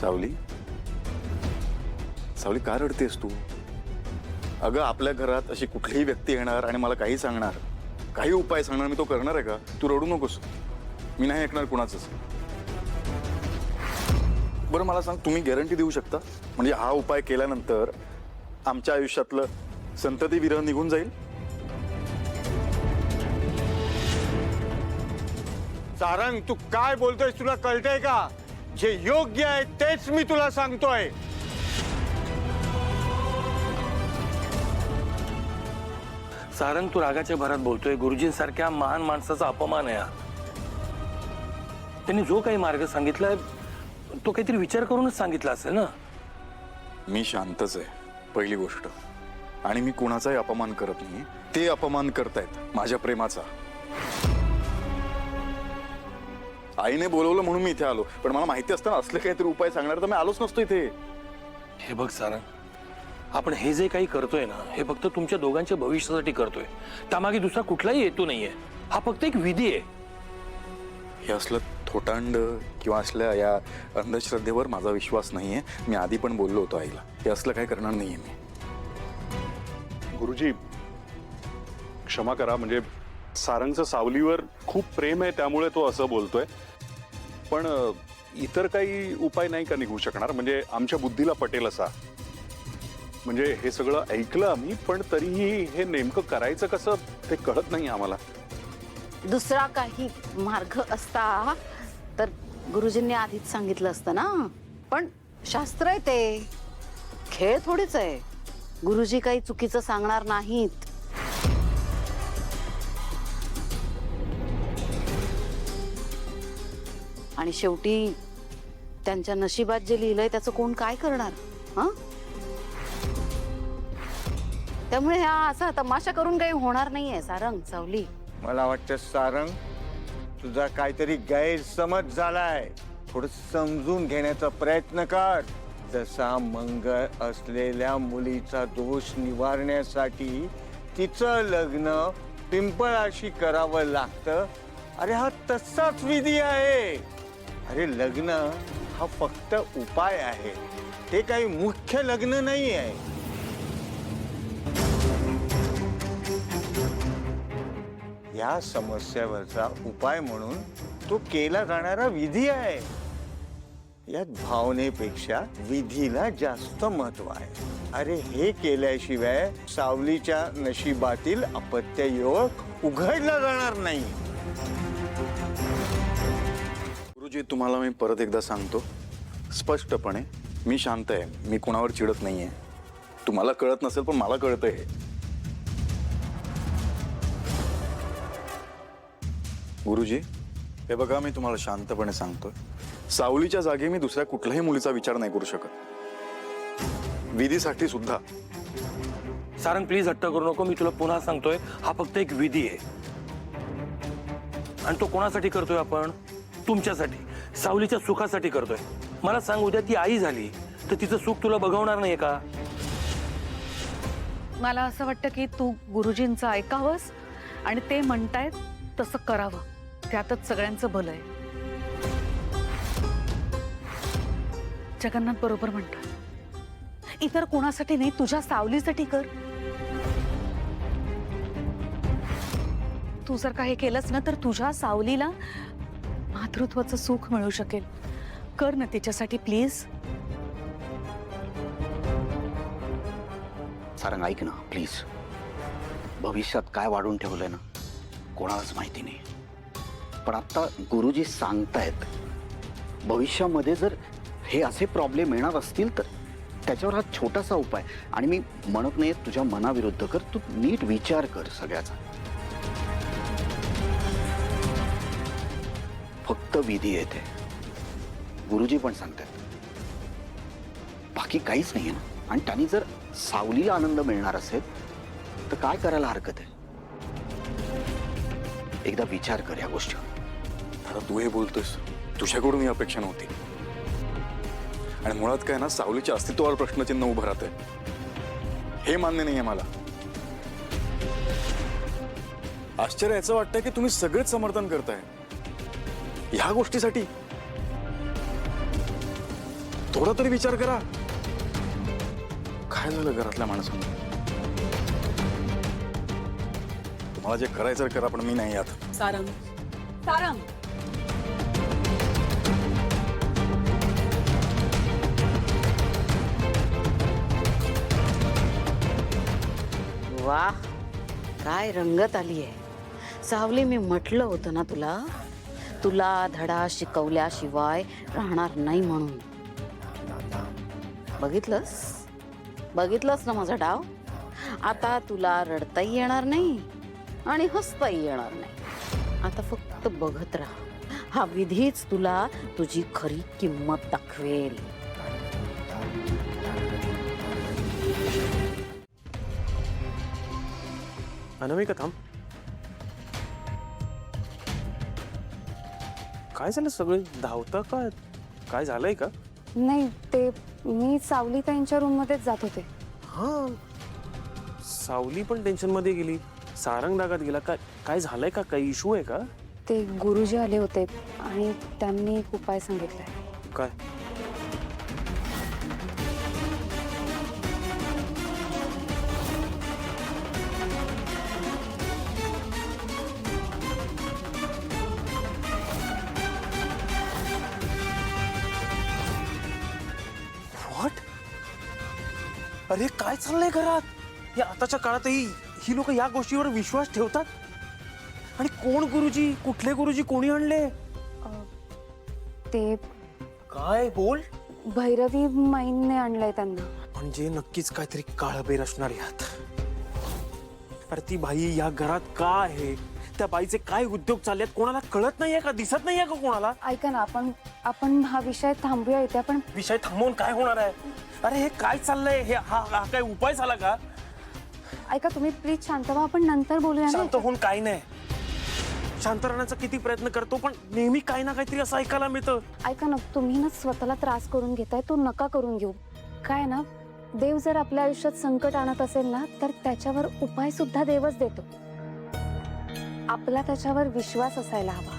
सावली, सावली का रडतेस तू? अगं आपल्या घरात अशी कुठलीही व्यक्ती येणार आणि मला काही सांगणार, काही उपाय सांगणार, मी तो करणार आहे का? तू रडू नकोस, मी नाही ऐकणार कुणाचंच. बरं मला सांग, तुम्ही गॅरंटी देऊ शकता म्हणजे हा उपाय केल्यानंतर आमच्या आयुष्यातलं संतती विरह निघून जाईल? सारंग, तू काय बोलतोयस तुला कळतंय का? जे योग्य आहे तेच मी तुला सांगतोय. सारंग, तू रागाच्या भरात बोलतोय. गुरुजींसारख्या महान माणसाचा अपमान आहे हा. त्यांनी जो काही मार्ग सांगितलाय तो काहीतरी विचार करूनच सांगितला असेल ना. मी शांतच आहे पहिली गोष्ट, आणि मी कुणाचाही अपमान करत नाही. ते अपमान करतायत माझ्या प्रेमाचा. आईने बोलवलं म्हणून मी इथे आलो, पण मला माहिती असतं ना असले काहीतरी उपाय सांगणार तर मी आलोच नसतो इथे. हे बघ सारंग, आपण हे जे काही करतोय ना हे फक्त तुमच्या दोघांच्या भविष्यासाठी करतोय. त्यामागे दुसरा कुठलाही हेतू नाहीये. हा फक्त एक विधी आहे. हे असलं थोटांड किंवा असल्या या अंधश्रद्धेवर माझा विश्वास नाहीये. मी आधी पण बोललो होतो आईला, हे असलं काही करणार नाहीये मी. गुरुजी क्षमा करा, म्हणजे सारंगचं सावलीवर खूप प्रेम आहे त्यामुळे तो असं बोलतोय. पण इतर काही उपाय नाही का निघू शकणार? म्हणजे आमच्या बुद्धीला पटेल असा. म्हणजे हे सगळं ऐकलं आम्ही, पण तरीही हे नेमकं करायचं कसं ते कळत नाही आम्हाला. दुसरा काही मार्ग असता तर गुरुजींनी आधीच सांगितलं असतं ना. पण शास्त्र आहे ते, खेळ थोडीच आहे. गुरुजी काही चुकीचं सांगणार नाहीत. आणि शेवटी त्यांच्या नशिबात जे लिहिलंय त्याचं कोण काय करणार? हा, त्यामुळे हा असा तमाशा करून काही होणार नाहीये सारंग, सावली. मला वाटतं सारंग, तुझा काहीतरी गैरसमज झालाय. थोडं समजून घेण्याचा प्रयत्न कर. जसा मंगळ असलेल्या मुलीचा दोष निवारण्यासाठी तिचं लग्न पिंपळाशी करावं लागतं, अरे हा तसाच विधी आहे. अरे लग्न हा फक्त उपाय आहे, ते काही मुख्य लग्न नाही आहे. या समस्येवरचा उपाय म्हणून तो केला जाणारा विधी आहे. यात भावनेपेक्षा विधीला जास्त महत्व आहे. अरे हे केल्याशिवाय सावलीच्या नशिबातील अपत्य योग उघडला जाणार नाही. गुरुजी, तुम्हाला मी परत एकदा सांगतो स्पष्टपणे, मी शांत आहे. मी कुणावर चिडत नाहीये. तुम्हाला कळत नसेल पण मला कळतंय हे. गुरुजी, हे बघा, मी तुम्हाला शांतपणे सांगतोय, सावलीच्या जागी मी दुसऱ्या कुठल्याही मुलीचा विचार नाही करू शकत, विधीसाठी सुद्धा. सारंग, प्लीज हट्ट करू नको. मी तुला पुन्हा सांगतोय, हा फक्त एक विधी आहे. आणि तो कोणासाठी करतोय आपण? तुमच्यासाठी, सावलीच्या सुखासाठी करतोय. मला सांग, उद्या ती आई झाली तर तिचं सुख तुला बघवणार नाहीये का? मला असं वाटतं की तू गुरुजींचं ऐकावंस आणि ते म्हणतायत तसं करावं. त्यातच सगळ्यांचं भलं आहे. जगन्नाथ बरोबर म्हणतात. इतर कोणासाठी नाही, तुझ्या सावलीसाठी कर. तू जर का हे केलंस ना तर तुझ्या सावलीला मातृत्वाचं सुख मिळू शकेल. कर ना तिच्यासाठी प्लीज. सारंग ऐक ना प्लीज. भविष्यात काय वाढून ठेवलंय ना कोणालाच माहिती नाही. पण आता गुरुजी सांगतायत भविष्यामध्ये जर हे असे प्रॉब्लेम येणार असतील तर त्याच्यावर हा छोटासा उपाय. आणि मी म्हणत नाही तुझ्या मनाविरुद्ध कर, तू नीट विचार कर सगळ्याचा. फक्त विधी येते, गुरुजी पण सांगतात, बाकी काहीच नाहीये ना. आणि त्यांनी जर सावलीला आनंद मिळणार असेल तर काय करायला हरकत आहे? एकदा विचार कर या गोष्टीवर. आता तू हे बोलतोस, तुझ्याकडून ही अपेक्षा नव्हती. आणि मुळात काय ना, सावलीच्या अस्तित्वावर प्रश्नचिन्ह उभं राहतंय, हे मान्य नाहीये मला. आश्चर्य याचं वाटतंय की तुम्ही सगळेच समर्थन करताय ह्या गोष्टीसाठी. थोडा तरी विचार करा. काय झालं घरातल्या माणसांना? तुम्हाला जे करायचं ते करा, पण मी नाही यात. सारंग, सारंग. वा, काय रंगत आली आहे. सावली, मी म्हटलं होतं ना तुला, तुला धडा शिकवल्याशिवाय राहणार नाही म्हणून. बघितलंस बघितलंस ना माझा डाव. आता तुला रडताही येणार नाही आणि हसताही येणार नाही. आता फक्त बघत राहा. हा विधीच तुला तुझी खरी किंमत दाखवेल. अनामिका थांब. काय झालं? सगळे धावता का? काय झालंय का? नाही, ते मी सावली ताईंच्या रूम मध्येच जात होते. हा, सावली पण टेन्शन मध्ये गेली, सारंग डागात गेला. काय काय झालंय का? काही इशू आहे का? ते गुरुजी आले होते आणि त्यांनी एक उपाय सांगितलाय. काय? व्हॉट? अरे काय चाललंय घरात? या आताच्या काळातही ही लोक या गोष्टीवर विश्वास ठेवतात? आणि कोण गुरुजी? कुठले गुरुजी? कोणी आणले? ते काय बोल? भैरवी माईंने आणलंय त्यांना. म्हणजे नक्कीच काहीतरी काळबेर असणार यात. अरे ती बाई या घरात का आहे? त्या बाईचे काय उद्योग चाललेत कोणाला कळत नाहीये का? दिसत नाहीये का कोणाला? ऐका ना, आपण हा विषय थांबूया इथे. आपण विषय थांबवून काय होणार आहे? अरे हे काय चाललंय? हे हा काय उपाय झाला का? ऐका, तुम्ही प्लीज शांत व्हा. आपण नंतर बोलूया ना. शांत होऊन काय नाही. शांत राहण्याचा किती प्रयत्न करतो पण नेहमी काही ना काहीतरी असं ऐकायला मिळतं. ऐका ना, तुम्ही ना स्वतःला त्रास करून घेताय. तो नका करून घेऊ. काय ना, देव जर आपल्या आयुष्यात संकट आणत असेल ना, तर त्याच्यावर उपाय सुद्धा देवच देतो. आपला त्याच्यावर विश्वास असायला हवा.